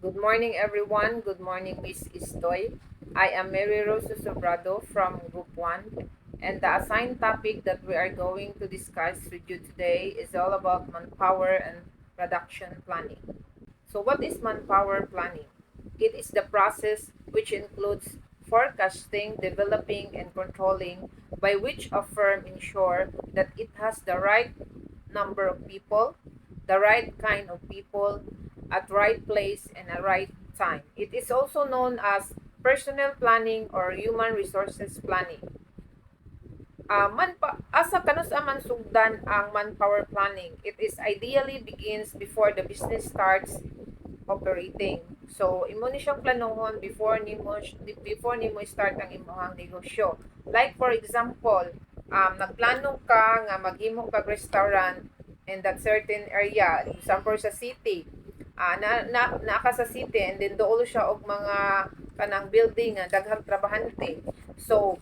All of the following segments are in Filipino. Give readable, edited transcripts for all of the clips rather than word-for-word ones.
Good morning, everyone. Good morning, Miss Istoy. I am Mary Rose Sobrado from Group 1, and the assigned topic that we are going to discuss with you today is all about manpower and production planning. So, what is manpower planning? It is the process which includes forecasting, developing, and controlling by which a firm ensure that it has the right number of people, the right kind of people, at right place and at right time. It is also known as personnel planning or human resources planning. Asa kanus man sugdan ang manpower planning. It is ideally begins before the business starts operating. So, imo ni siyang planuhon before nimo start ang imong negosyo. Like for example, nagplano ka nga maghimo kag restaurant in that certain area, example sa city. Na ka sa city and then dool siya og mga kanang building nga daghang trabahante. So,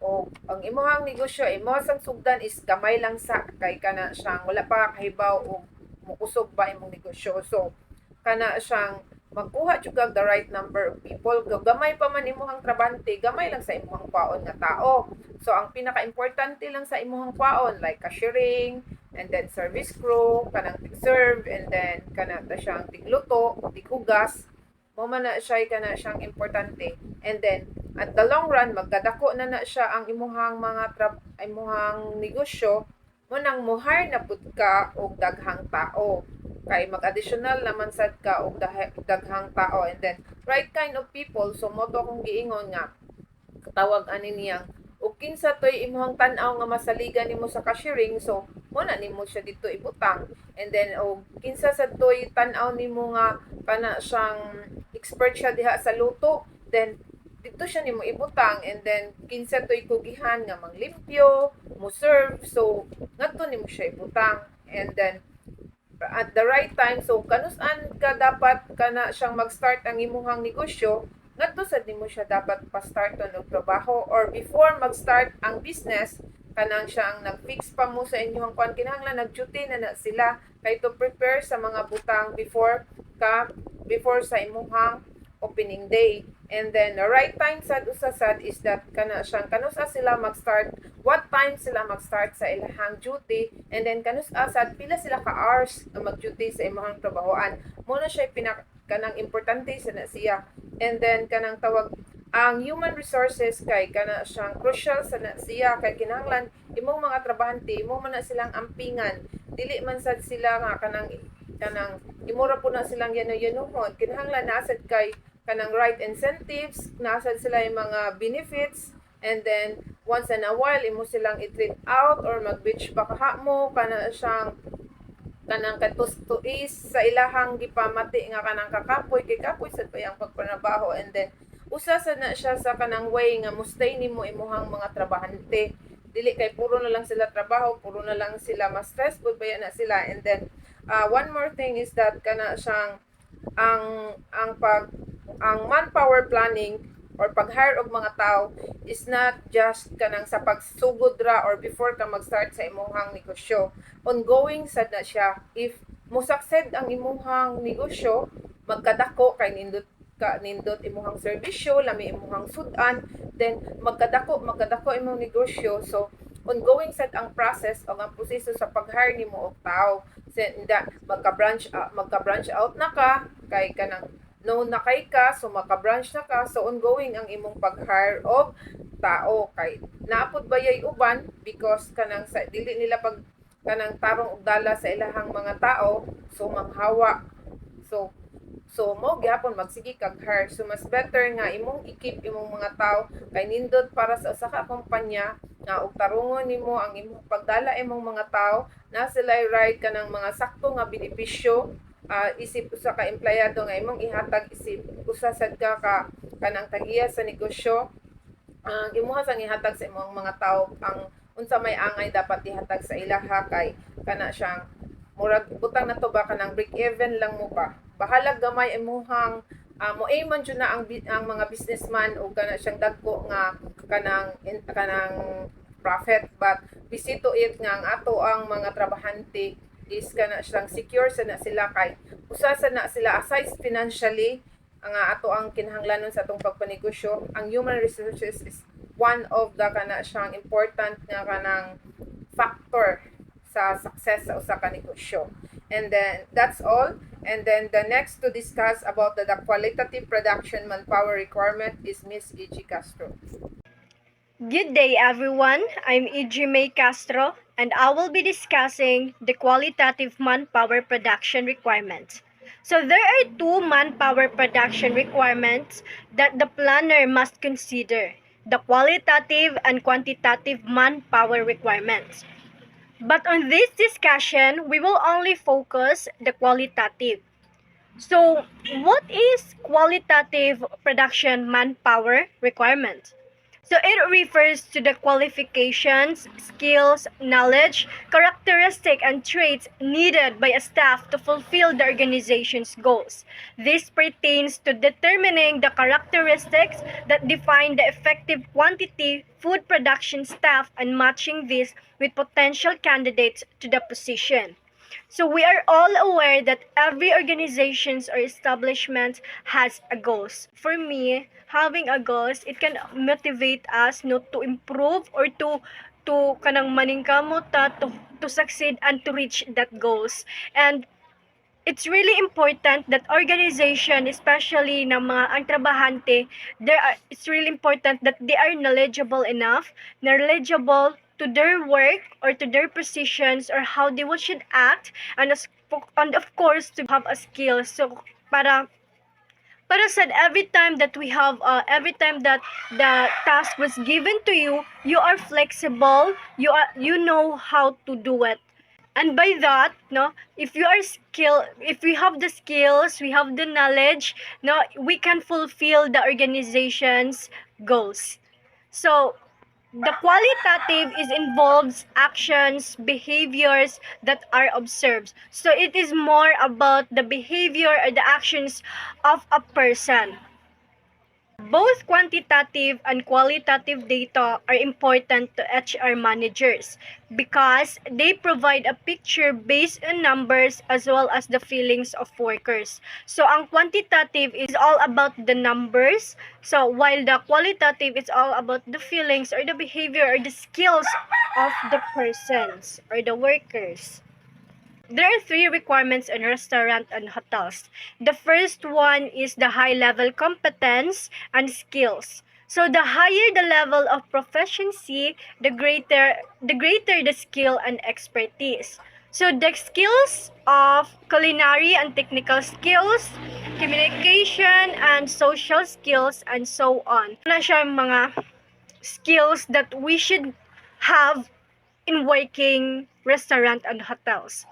o ang imong negosyo, imo sang sugdan is gamay lang sa kay kana siyang wala pa kahibaw og mukusog ba imong negosyo. So, kana siyang magkuha jud kag the right number of people. Gamay pa man imong trabante, gamay lang sa imong kwaon nga tao. So, ang pinaka-importante lang sa imong kwaon like cashiering, and then service crew, kanang serve, and then kana ta siyang tigluto, tigugas, mo man na siya kana siyang importante. And then at the long run magkadako na siya ang imuhang imuhang negosyo, mo nang muhire na pud ka og daghang tao kay mag-additional naman sad ka og daghang tao, and then right kind of people. So mo to akong giingon nga tawag ani niyang ug kinsa toy imong tan-aw nga masaligan nimo sa cashiering, so mo na nimo siya dito ibutang. And then og kinsa sa toy tan-aw nimo nga kana siyang expert siya diha sa luto, then dito siya nimo ibutang. And then kinsa toy kugihan nga manglimpyo, mo serve, so ngadto nimo siya ibutang. And then at the right time, so kanus-an ka dapat kana siyang mag-start ang imuhang negosyo, ngadto sad nimo siya dapat pa-starton og trabaho, or before mag-start ang business kanang siyang nag-fix pa mo sa inyong kwan, kinahanglan nag-duty na sila kay to prepare sa mga butang before sa imuhang opening day. And then the right time sad usasad is that kana siyang kanusa sila mag-start, what time sila mag-start sa ilahang duty, and then kanusa sad pila sila ka hours na mag-duty sa imong trabahoan. Mo na siya kanang importante sa na siya. And then kanang tawag ang human resources kay kana siyang crucial sa na siya kay kinahanglan imong mga trabahante imo man na silang ampingan, dili man sad sila nga kanang imura po na silang yanuhon. Kinahanglan nasad kay kanang right incentives, nasad sila yung mga benefits, and then once in a while imo silang i-treat out or mag-beach baka mo kana siyang kanang katustuis sa ilahang gipamati nga kanang kakapoy kay kapoy sad pa yang pagpanabaho. And then usa sa na siya sa kanang way nga mustay nimo imuhang mga trabahante, dili kay puro na lang sila trabaho, puro na lang sila mas stressful ba na sila. And then one more thing is that kana siyang ang manpower planning or pag-hire og mga tao is not just kanang sa pagsugod ra or before ka mag-start sa imong negosyo. Ongoing sad na siya. If musucceed ang imong negosyo, magkadako kay nindot imong serbisyo, lami imong sudan, then magkadako imong negosyo. So ongoing sad ang process o ang proseso sa pag-hire nimo og tao. Magka-branch out na ka kay kanang known na kay ka, so maka-branch na ka, so ongoing ang imong pag-hire og tao kay naapod bayay uban because kanang sa dili nila pag kanang tarong og dala sa ilahang mga tao, so manghawa. So mo gyapon magsige kag hire. So mas better nga imong i-keep imong mga tao kay nindot para sa usa ka kumpanya nga og tarungon nimo ang imong pagdala imong mga tao na sila right kanang mga sakto nga benepisyo. Isip usa ka empleyado nga imong ihatag, isip usa sad ka kanang tagiya sa negosyo. Ang imuha sang ihatag sa imong mga tao ang unsa may angay dapat ihatag sa ilaha kay kana siyang murag butang na to ba kanang break even lang mo ba. Bahala gamay imuhang mo man jud na ang mga businessman o kana siyang dagko nga kanang profit, but bisito it nga ang ato ang mga trabahante is kana siyang secure sana sila kay usa sana sila aside financially ang ato ang kinahanglanon sa atong pagpanegosyo. Ang human resources is one of the kana siyang important nga kanang factor sa success sa usa ka negosyo. And then that's all. And then the next to discuss about the qualitative production manpower requirement is Miss E.G. Castro. Good day, everyone. I'm E.G. May Castro, and I will be discussing the qualitative manpower production requirements. So, there are two manpower production requirements that the planner must consider: the qualitative and quantitative manpower requirements. But on this discussion, we will only focus the qualitative. So, what is qualitative production manpower requirement? So it refers to the qualifications, skills, knowledge, characteristic, and traits needed by a staff to fulfill the organization's goals. This pertains to determining the characteristics that define the effective quantity food production staff and matching this with potential candidates to the position. So we are all aware that every organizations or establishment has a goals. For me, having a goals, it can motivate us to improve or to kanang maningkamot to succeed and to reach that goals. And it's really important that organization, especially ng mga ang trabahante, it's really important that they are knowledgeable to their work or to their positions or how they should act, and of course to have a skill. So para sa every time that the task was given to you, you are flexible, you know how to do it. And by that, no, if we have the skills, we have the knowledge, no, we can fulfill the organization's goals. So the qualitative is involves actions, behaviors that are observed. So it is more about the behavior or the actions of a person. Both quantitative and qualitative data are important to HR managers because they provide a picture based on numbers as well as the feelings of workers. So, ang quantitative is all about the numbers. So, while the qualitative is all about the feelings or the behavior or the skills of the persons or the workers. There are three requirements in restaurant and hotels. The first one is the high-level competence and skills. So the higher the level of proficiency, the greater the skill and expertise. So the skills of culinary and technical skills, communication and social skills, and so on. Na siya mga skills that we should have in working restaurant and hotels.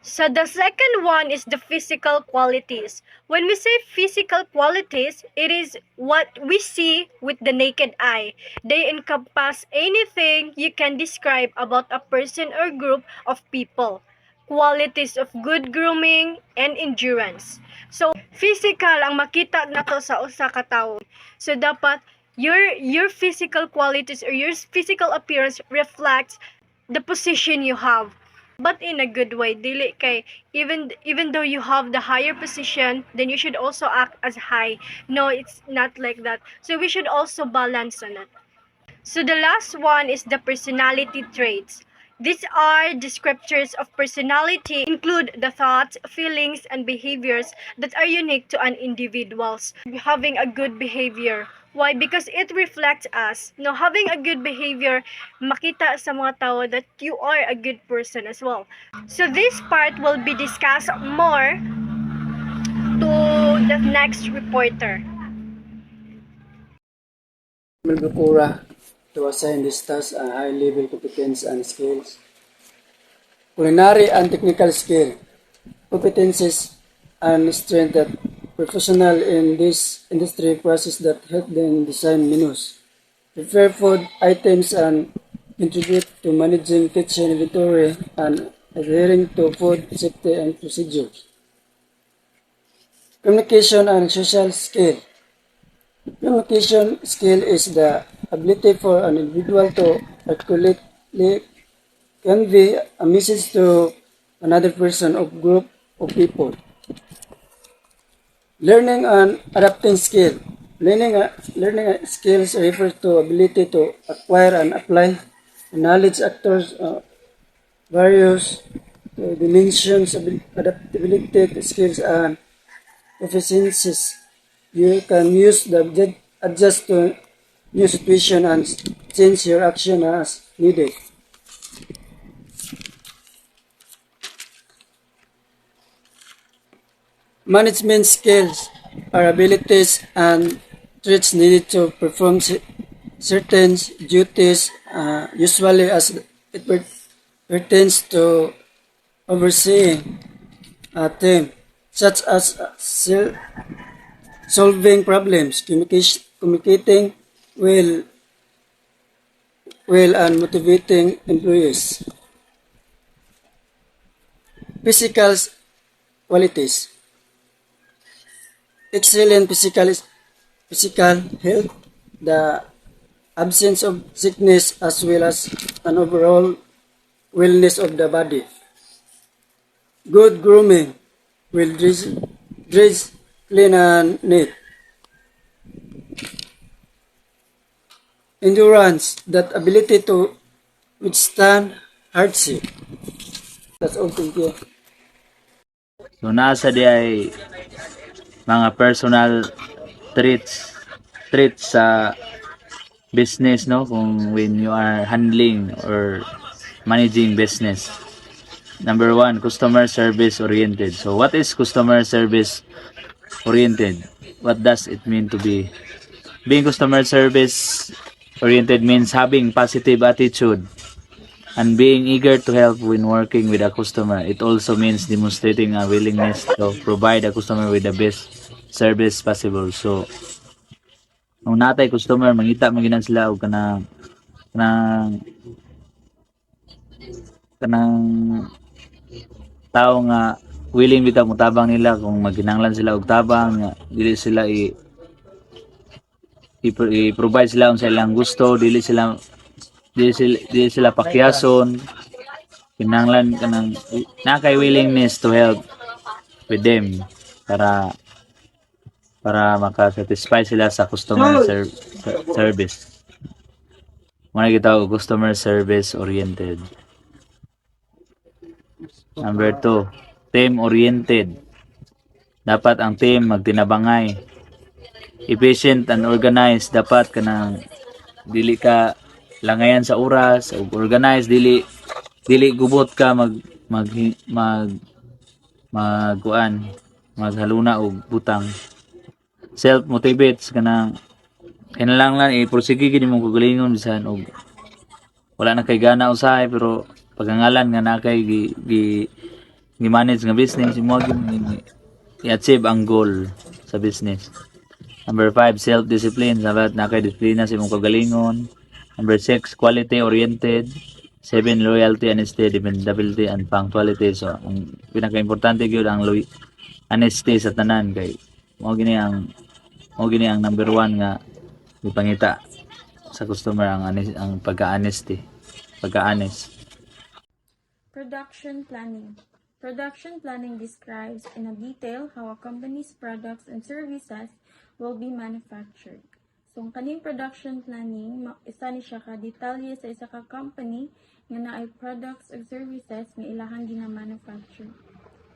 So the second one is the physical qualities. When we say physical qualities, it is what we see with the naked eye. They encompass anything you can describe about a person or group of people. Qualities of good grooming and endurance. So physical ang makita nato sa usa ka tawo. So dapat your physical qualities or your physical appearance reflects the position you have. But in a good way, dili kay even though you have the higher position, then you should also act as high. No, it's not like that. So we should also balance on it. So the last one is the personality traits. These are descriptors of personality, include the thoughts, feelings, and behaviors that are unique to an individual's having a good behavior. Why? Because it reflects us. No, having a good behavior, makita sa mga tao that you are a good person as well. So this part will be discussed more to the next reporter. Melbukura to assign this task a high-level competence and skills. Culinary and technical skill, competencies and strength that professional in this industry process that help them design menus, prepare food items and contribute to managing kitchen inventory and adhering to food safety and procedures. Communication and social skill. Communication skill is the ability for an individual to articulately convey a message to another person or group of people. Learning and adapting skill. Learning skills refer to ability to acquire and apply knowledge across various dimensions of adaptability skills and proficiencies. You can use the adjust to new situation and change your action as needed. Management skills are abilities and traits needed to perform certain duties, usually as it pertains to overseeing a team, such as solving problems, communicating well, and motivating employees. Physical qualities. Excellent physical health, the absence of sickness as well as an overall wellness of the body. Good grooming, well dress, clean and neat. Endurance, that ability to withstand hardship. That's all, thank you. So nasa di ay mga personal traits sa business, no, kung when you are handling or managing business. Number 1, customer service oriented. So what is customer service oriented? What does it mean to be? Being customer service oriented means having positive attitude and being eager to help when working with a customer. It also means demonstrating a willingness to provide a customer with the best service possible. So, kung natay customer, mangita maginan sila og kanang kanang tao nga willing bitaw mutabang nila kung magkinahanglan sila og tabang nga dili sila i-provide sila sa ilang gusto, dili sila pakyason, kinahanglan kanang nakay willingness to help with them para maka-satisfy sila sa customer service. Muna kita og customer service oriented. Number 2, team oriented. Dapat ang team magtinabangay. Efficient and organized. Dapat kanang dili ka langayan sa oras, o organized, dili gubot ka maghaluna og butang. Self motivates kanang kinahanglan i-prosige gid imong kagalingon bisan og wala na kay gana usahay, pero pagangalan nga na kay gi manage nga business imo i-achieve ang goal sa business. Number 5, self-discipline. Dapat na kay disiplina sa imong kagalingon. Number 6, quality oriented. 7, loyalty, honesty, dependability, and punctuality. So, ang pinaka-importante gyud ang honesty sa tanan kay mao gini ang number 1 nga ipangita sa customer ang pagka-honesty, pagka-honest. Production planning. Production planning describes in a detail how a company's products and services will be manufactured. So, ang kaning production planning, isa ni siya ka detalye sa isa ka company nga naay products or services nga ilahang gina-manufacture.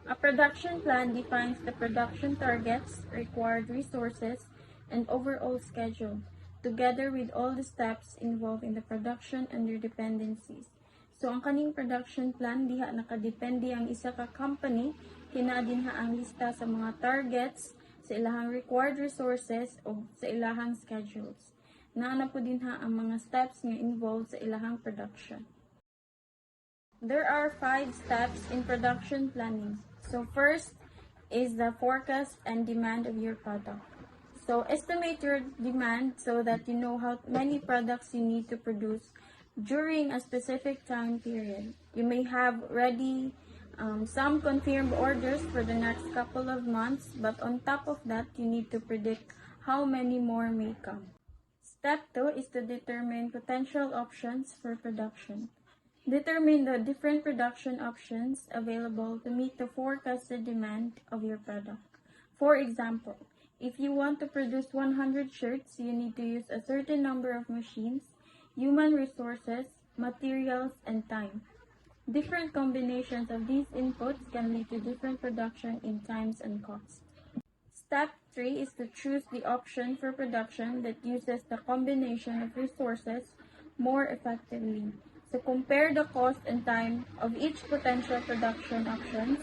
A production plan defines the production targets, required resources, and overall schedule, together with all the steps involved in the production and their dependencies. So, ang kaning production plan, diha nakadepende ang isa ka company, kinadinha ang lista sa mga targets, sa ilahang required resources, o sa ilahang schedules. Naana po dinha ang mga steps nga involved sa ilahang production. There are 5 steps in production planning. So, first is the forecast and demand of your product. So, estimate your demand so that you know how many products you need to produce during a specific time period. You may have ready some confirmed orders for the next couple of months, but on top of that, you need to predict how many more may come. Step 2 is to determine potential options for production. Determine the different production options available to meet the forecasted demand of your product. For example, if you want to produce 100 shirts, you need to use a certain number of machines, human resources, materials, and time. Different combinations of these inputs can lead to different production in times and costs. Step 3 is to choose the option for production that uses the combination of resources more effectively. So compare the cost and time of each potential production options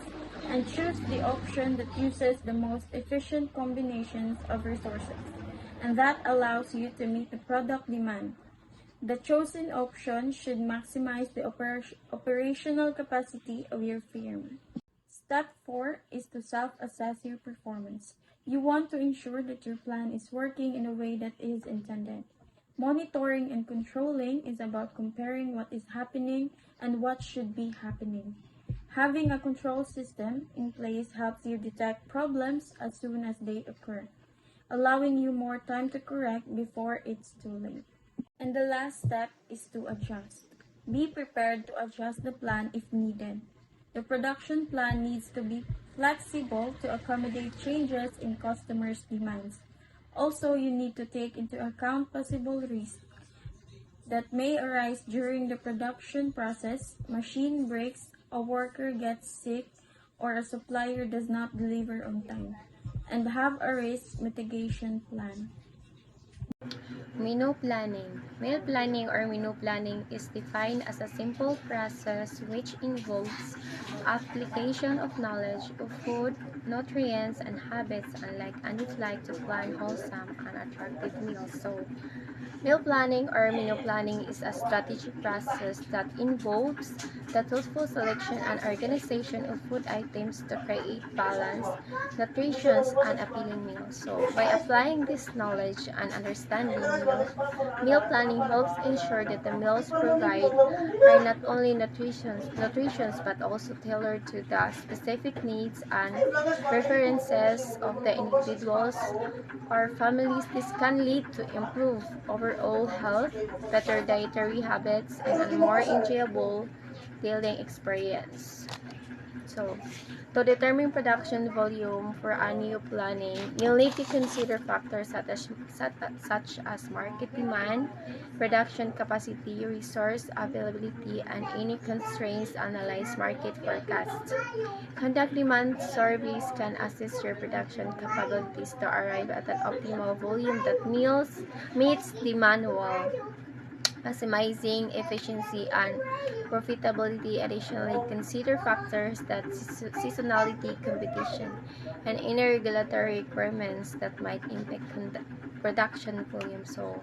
and choose the option that uses the most efficient combinations of resources. And that allows you to meet the product demand. The chosen option should maximize the operational capacity of your firm. Step 4 is to self-assess your performance. You want to ensure that your plan is working in a way that is intended. Monitoring and controlling is about comparing what is happening and what should be happening. Having a control system in place helps you detect problems as soon as they occur, allowing you more time to correct before it's too late. And the last step is to adjust. Be prepared to adjust the plan if needed. The production plan needs to be flexible to accommodate changes in customers' demands. Also, you need to take into account possible risks that may arise during the production process. Machine breaks, a worker gets sick, or a supplier does not deliver on time. And have a risk mitigation plan. Menu planning. Meal planning or menu planning is defined as a simple process which involves application of knowledge of food, nutrients, and habits, and it's like to plan wholesome and attractive meals. So, meal planning or menu planning is a strategic process that involves the thoughtful selection and organization of food items to create balanced, nutritious, and appealing meals. So, by applying this knowledge and understanding, meal planning helps ensure that the meals provided are not only nutritious but also tailored to the specific needs and preferences of the individuals or families. This can lead to improved overall health, better dietary habits, and a more enjoyable daily experience. So, to determine production volume for annual planning, you'll need to consider factors such as market demand, production capacity, resource availability, and any constraints. Analyze market forecasts. Conduct demand surveys can assist your production capabilities to arrive at an optimal volume that meets demand while maximizing efficiency and profitability. Additionally, consider factors that seasonality, competition, and any regulatory requirements that might impact production volume. So,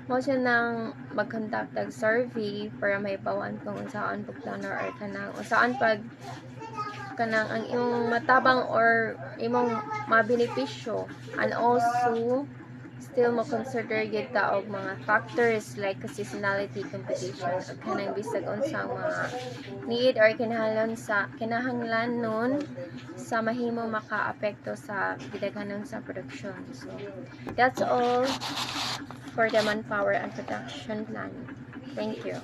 mo siya nang mag-conduct ng survey para may bawan kung saan pagplano or kanang saan pag kanang ang imong matabang or imong mabenepisyo, and also still mo consider gyud ta og mga factors like seasonality, competition, ug kanang bisag unsang mga need or kinahanglanon sa mahimo makaapekto sa gidaghanon sa production. So that's all for the manpower and production planning. Thank you.